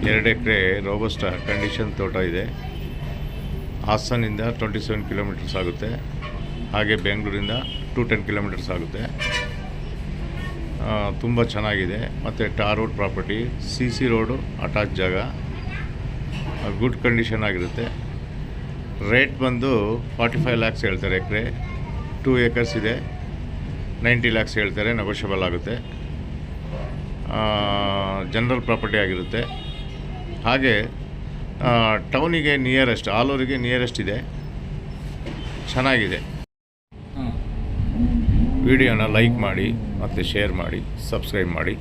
2 ಎಕರೆ robusta condition ತೋಟ ಇದೆ. ಹಾಸನಿಂದ 27 kilometres ಆಗುತ್ತೆ. ಹಾಗೆ ಬೆಂಗಳೂರಿಂದ 210 ಕಿಲೋಮೀಟರ್ಸ್ ಆಗುತ್ತೆ. ತುಂಬ ಚೆನ್ನಾಗಿದೆ. ಮತ್ತು tar road property, CC road, attach ಜಾಗ, ಗುಡ್ ಕಂಡೀಷನ್ ಆಗಿರುತ್ತೆ. ರೇಟ್ ಬಂದು 45 ಲ್ಯಾಕ್ಸ್ ಹೇಳ್ತಾರೆ ಎಕರೆ. 2 ಏಕರ್ಸ್ ಇದೆ, 90 ಲ್ಯಾಕ್ಸ್ ಹೇಳ್ತಾರೆ. ನೆಗೋಷಿಯಬಲ್ ಆಗುತ್ತೆ. ಜನರಲ್ ಪ್ರಾಪರ್ಟಿ ಆಗಿರುತ್ತೆ. ಹಾಗೆ ಟೌನಿಗೆ ನಿಯರೆಸ್ಟ್, ಆಲೂರಿಗೆ ನಿಯರೆಸ್ಟ್ ಇದೆ. ಚೆನ್ನಾಗಿದೆ. ವಿಡಿಯೋನ ಲೈಕ್ ಮಾಡಿ ಮತ್ತು ಶೇರ್ ಮಾಡಿ, ಸಬ್ಸ್ಕ್ರೈಬ್ ಮಾಡಿ.